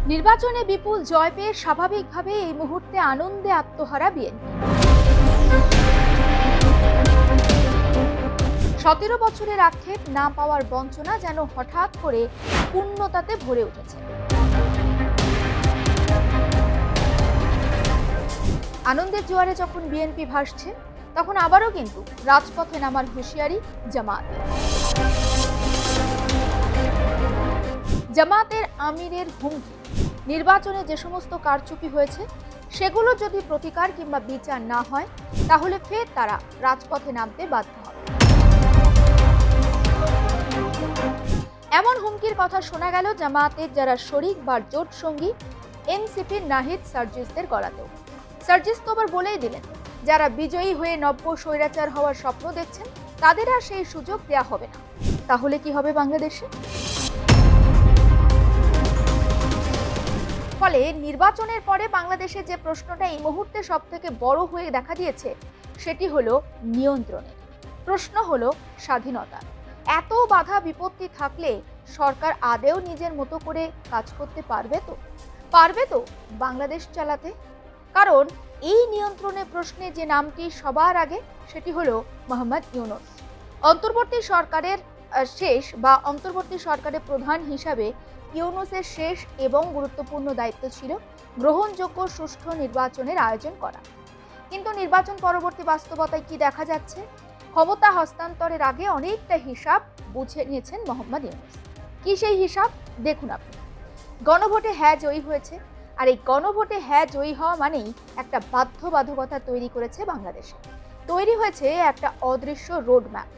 নির্বাচনে বিপুল জয় পেয়ে স্বাভাবিকভাবে এই মুহূর্তে আনন্দে আত্মহারা বিএনপি। 17 বছরের আক্ষেপ না পাওয়ার বঞ্চনা যেন হঠাৎ করে পূর্ণতাতে ভরে উঠেছে। আনন্দের জোয়ারে যখন বিএনপি ভাসছে, তখন আবারও কিন্তু রাজপথে নামার হুঁশিয়ারি জামায়াতের। জামায়াতের আমিরের হুমকি, নির্বাচনে যে সমস্ত কারচুপি হয়েছে সেগুলো যদি প্রতিকার কিংবা বিচার না হয়, তাহলে ফের তারা রাজপথে নামতে বাধ্য হবে। এমন হুমকির কথা শোনা গেল জামায়াতের যারা শরিক বা জোট সঙ্গী এনসিপির নাহিদ সার্জিসদের গলাতেও। সার্জিস তো আবার বলেই দিলেন, যারা বিজয়ী হয়ে নব্য স্বৈরাচার হওয়ার স্বপ্ন দেখছেন তাদের আর সেই সুযোগ দেয়া হবে না। তাহলে কি হবে বাংলাদেশে? ফলে নির্বাচনের পরে বাংলাদেশে যে প্রশ্নটা এই মুহূর্তে সব থেকে বড় হয়ে দেখা দিয়েছে, সেটি হলো নিয়ন্ত্রণের প্রশ্ন, হলো স্বাধীনতা। এত বাধা বিপত্তি থাকলে সরকার আদেও নিজের মতো করে কাজ করতে পারবে তো বাংলাদেশ চালাতে? কারণ এই নিয়ন্ত্রণের প্রশ্নে যে নামটি সবার আগে, সেটি হলো মোহাম্মদ ইউনূস। অন্তর্বর্তী সরকারের প্রধান হিসাবে ইউনূসের শেষ এবং গুরুত্বপূর্ণ দায়িত্ব ছিল গ্রহণযোগ্য সুষ্ঠু নির্বাচনের আয়োজন করা। কিন্তু নির্বাচন পরবর্তী বাস্তবতায় কি দেখা যাচ্ছে? ক্ষমতা হস্তান্তরের আগে অনেকটা হিসাব বুঝে নিয়েছেন মোহাম্মদ ইউনূস। কি সেই হিসাব? দেখুন আপনি। গণভোটে হ্যাঁ জয়ী হয়েছে, আর এই গণভোটে হ্যাঁ জয়ী হওয়া মানেই একটা বাধ্যবাধকতা তৈরি করেছে বাংলাদেশে। তৈরি হয়েছে একটা অদৃশ্য রোড ম্যাপ।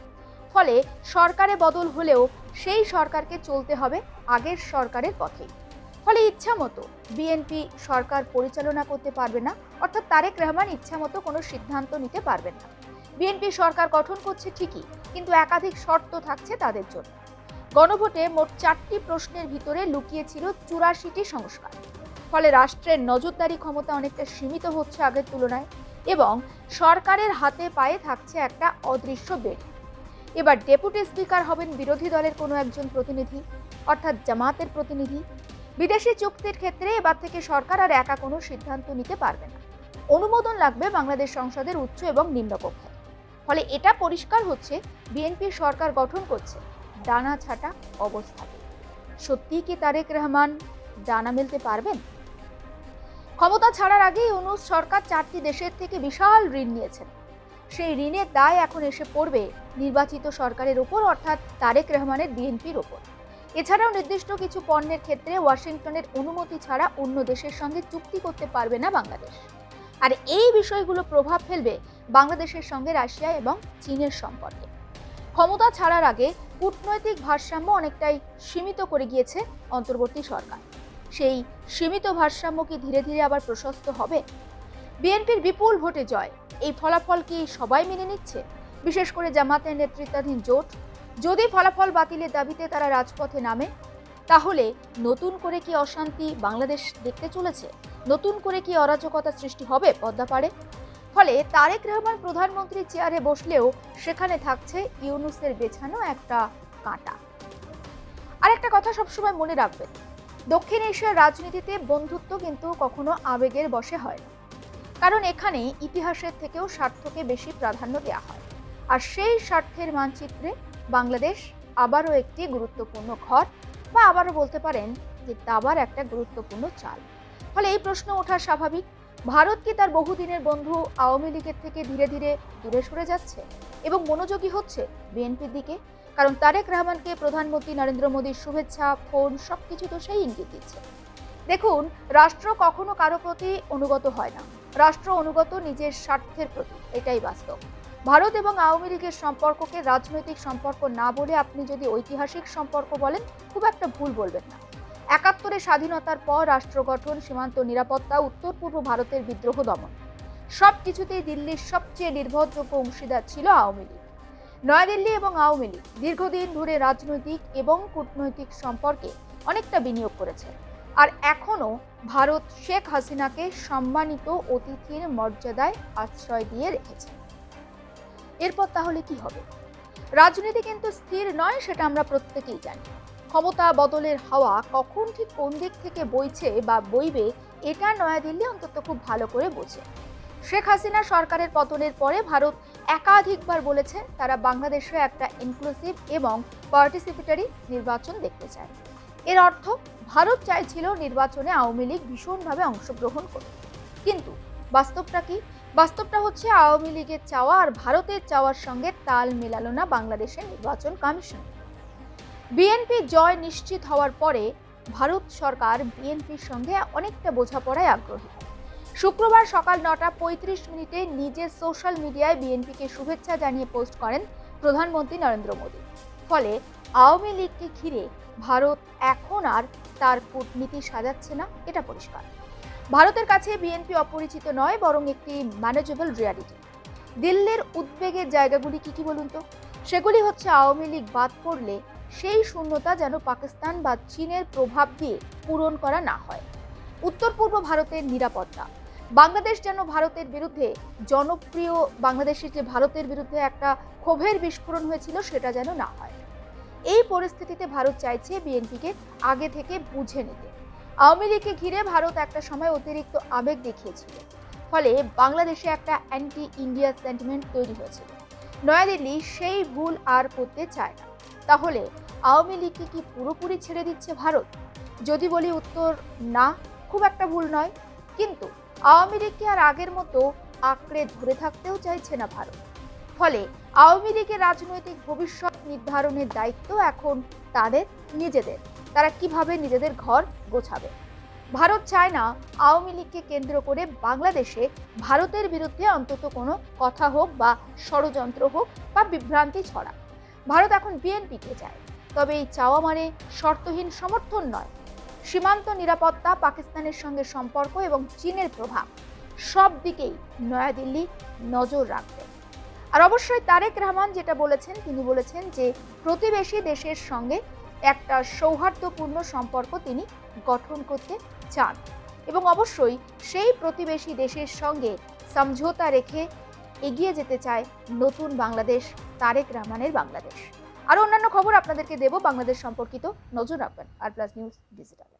ফলে সরকারে বদল হলেও সেই সরকারকে চলতে হবে আগের সরকারের পথেই। ফলে ইচ্ছা মতো বিএনপি সরকার পরিচালনা করতে পারবে না, অর্থাৎ তারেক রহমান ইচ্ছা মতো কোনো সিদ্ধান্ত নিতে পারবেন না। বিএনপি সরকার গঠন করছে ঠিকই, কিন্তু একাধিক শর্ত থাকছে তাদের জন্য। গণভোটে মোট 4টি প্রশ্নের ভিতরে লুকিয়ে ছিল 84টি সংস্কার। ফলে রাষ্ট্রের নজরদারি ক্ষমতা অনেকটা সীমিত হচ্ছে আগের তুলনায়, এবং সরকারের হাতে পায়ে থাকছে একটা অদৃশ্য বেড়ি। এবার ডেপুটি স্পিকার হবেন বিরোধী দলের কোনো একজন প্রতিনিধি, অর্থাৎ জামায়াতের প্রতিনিধি। বিদেশি চুক্তির ক্ষেত্রে এবার থেকে সরকার আর একা কোনো সিদ্ধান্ত নিতে পারবে না। অনুমোদন লাগবে বাংলাদেশ সংসদের উচ্চ এবং নিম্নকক্ষে। ফলে এটা পরিষ্কার হচ্ছে বিএনপি সরকার গঠন করছে ডানা ছাটা অবস্থাতে। সত্যিই কি তারেক রহমান ডানা মেলতে পারবেন? ক্ষমতা ছাড়ার আগে ইউনূস সরকার 4টি দেশের থেকে বিশাল ঋণ নিয়েছেন। সেই ঋণের দায় এখন এসে পড়বে নির্বাচিত সরকারের উপর, অর্থাৎ তারেক রহমানের বিএনপির উপর। এছাড়াও নির্দিষ্ট কিছু পণ্যের ক্ষেত্রে ওয়াশিংটনের অনুমতি ছাড়া অন্য দেশের সঙ্গে চুক্তি করতে পারবে না বাংলাদেশ। আর এই বিষয়গুলো প্রভাব ফেলবে বাংলাদেশের সঙ্গে রাশিয়া এবং চীনের সম্পর্কে। ক্ষমতা ছাড়ার আগে কূটনৈতিক ভারসাম্য অনেকটাই সীমিত করে গিয়েছে অন্তর্বর্তী সরকার। সেই সীমিত ভারসাম্য কি ধীরে ধীরে আবার প্রশস্ত হবে? বিএনপির বিপুল ভোটে জয়, এই ফলাফল কি সবাই মেনে নিচ্ছে? বিশেষ করে জামায়াতের নেতৃত্বাধীন জোট। যদি ফলাফল বাতিলের দাবিতে তারা রাজপথে নামে, তাহলে নতুন করে কি অশান্তি বাংলাদেশ দেখতে চলেছে? নতুন করে কি অরাজকতা সৃষ্টি হবে পদ্মাপাড়ে? ফলে তারেক রহমান প্রধানমন্ত্রীর চেয়ারে বসলেও সেখানে থাকছে ইউনূসের বেছানো একটা কাঁটা। আর একটা কথা সবসময় মনে রাখবেন, দক্ষিণ এশিয়ার রাজনীতিতে বন্ধুত্ব কিন্তু কখনো আবেগের বশে হয় না। কারণ এখানে ইতিহাসের থেকেও স্বার্থকে বেশি প্রাধান্য দেওয়া হয়। আর সেই স্বার্থের মানচিত্রে বাংলাদেশ আবারও একটি গুরুত্বপূর্ণ ঘর, বা আবারও বলতে পারেন যে দাবার একটা গুরুত্বপূর্ণ চাল। ফলে এই প্রশ্ন ওঠা স্বাভাবিক, ভারত কি তার বহুদিনের বন্ধু আওয়ামী লীগের থেকে ধীরে ধীরে দূরে সরে যাচ্ছে এবং মনোযোগী হচ্ছে বিএনপির দিকে? কারণ তারেক রহমানকে প্রধানমন্ত্রী নরেন্দ্র মোদীর শুভেচ্ছা, ফোন সবকিছু তো সেই ইঙ্গিত দিচ্ছে। দেখুন, রাষ্ট্র কখনো কারো প্রতি অনুগত হয় না, রাষ্ট্র অনুগত নিজের স্বার্থের প্রতি, এটাই বাস্তব। ভারত এবং আওয়ামী লীগের সম্পর্ককে রাজনৈতিক সম্পর্ক না বলে আপনি যদি ঐতিহাসিক সম্পর্ক বলেন, খুব একটা ভুল বলবেন না। 71-এ স্বাধীনতার পর রাষ্ট্র গঠন, সীমান্ত নিরাপত্তা, উত্তর পূর্ব ভারতের বিদ্রোহ দমন, সব কিছুতেই দিল্লির সবচেয়ে নির্ভরযোগ্য অংশীদার ছিল আওয়ামী লীগ। নয়াদিল্লি এবং আওয়ামী লীগ দীর্ঘদিন ধরে রাজনৈতিক এবং কূটনৈতিক সম্পর্কে অনেকটা বিনিয়োগ করেছে। আর এখনও ভারত শেখ হাসিনাকে সম্মানিত অতিথির মর্যাদায় আশ্রয় দিয়ে রেখেছে। এরপর তাহলে কি হবে? রাজনীতি কিন্তু স্থির নয়, সেটা আমরা প্রত্যেকেই জানি। ক্ষমতা বদলের হাওয়া কখন ঠিক কোন দিক থেকে বইছে বা বইবে, এটা নয়াদিল্লি অন্তত খুব ভালো করে বোঝে। শেখ হাসিনা সরকারের পতনের পরে ভারত একাধিকবার বলেছে তারা বাংলাদেশে একটা ইনক্লুসিভ এবং পার্টিসিপেটরি নির্বাচন দেখতে চায়। এর অর্থ ভারত চাইছিল নির্বাচনে আওয়ামী লীগ ভীষণভাবে অংশগ্রহণ করবে। কিন্তু বাস্তবটা কি? বাস্তবটা হচ্ছে আওয়ামী লীগের চাওয়া আর ভারতের চাওয়ার সঙ্গে তাল মেলালো না বাংলাদেশের নির্বাচন কমিশন। বিএনপি জয় নিশ্চিত হওয়ার পরে ভারত সরকার বিএনপির সঙ্গে অনেকটা বোঝাপড়ায় আগ্রহী। শুক্রবার সকাল 9:35 নিজের সোশ্যাল মিডিয়ায় বিএনপিকে শুভেচ্ছা জানিয়ে পোস্ট করেন প্রধানমন্ত্রী নরেন্দ্র মোদী। ফলে আওয়ামী লীগকে ঘিরে ভারত এখন আর তার কূটনীতি সাজাচ্ছে না, এটা পরিষ্কার। ভারতের কাছে বিএনপি অপরিচিত নয়, বরং একটি ম্যানেজেবল রিয়ালিটি। দিল্লির উদ্বেগের জায়গাগুলি কি বলুন তো? সেগুলি হচ্ছে আওয়ামী লীগ বাদ পড়লে সেই শূন্যতা যেন পাকিস্তান বা চীনের প্রভাব দিয়ে পূরণ করা না হয়। উত্তর পূর্ব ভারতের নিরাপত্তা, বাংলাদেশ যেন ভারতের বিরুদ্ধে জনপ্রিয়, বাংলাদেশের যে ভারতের বিরুদ্ধে একটা ক্ষোভের বিস্ফোরণ হয়েছিল সেটা যেন না হয়। এই পরিস্থিতিতে ভারত চাইছে বিএনপিকে আগে থেকে বুঝে নিতে। আওয়ামী লীগকে ঘিরে ভারত একটা সময় অতিরিক্ত আবেগ দেখিয়েছিল, ফলে বাংলাদেশে একটা অ্যান্টি ইন্ডিয়া সেন্টিমেন্ট তৈরি হয়েছিল। নয়াদিল্লি সেই ভুল আর করতে চায় না। তাহলে আওয়ামী লীগকে কি পুরোপুরি ছেড়ে দিচ্ছে ভারত? যদি বলি উত্তর না, খুব একটা ভুল নয়। কিন্তু আওয়ামী লীগকে আর আগের মতো আঁকড়ে ধরে থাকতেও চাইছে না ভারত। ফলে আওয়ামী লীগের রাজনৈতিক ভবিষ্যৎ নির্ধারণের দায়িত্ব এখন তাদের নিজেদের। তারা কিভাবে নিজেদের ঘর গোছাবে। ভারত চায় না আওয়ামী লীগকে কেন্দ্র করে বাংলাদেশে ভারতের বিরুদ্ধে অন্তত কোনো কথা হোক বা ষড়যন্ত্র হোক বা বিভ্রান্তি ছড়া। ভারত এখন বিএনপিকে চায়, তবে এই চাওয়া মানে শর্তহীন সমর্থন নয়। সীমান্ত নিরাপত্তা, পাকিস্তানের সঙ্গে সম্পর্ক এবং চীনের প্রভাব, সব দিকেই নয়াদিল্লি নজর রাখবে। আর অবশ্যই তারেক রহমান যেটা বলেছেন, তিনি বলেছেন যে প্রতিবেশী দেশের সঙ্গে একটা সৌহার্দ্যপূর্ণ সম্পর্ক তিনি গঠন করতে চান এবং অবশ্যই সেই প্রতিবেশী দেশের সঙ্গে সমঝোতা রেখে এগিয়ে যেতে চায় নতুন বাংলাদেশ, তারেক রহমানের বাংলাদেশ। আরও অন্যান্য খবর আপনাদেরকে দেব বাংলাদেশ সম্পর্কিত, নজর রাখবেন আর প্লাস নিউজ ডিজিটালে।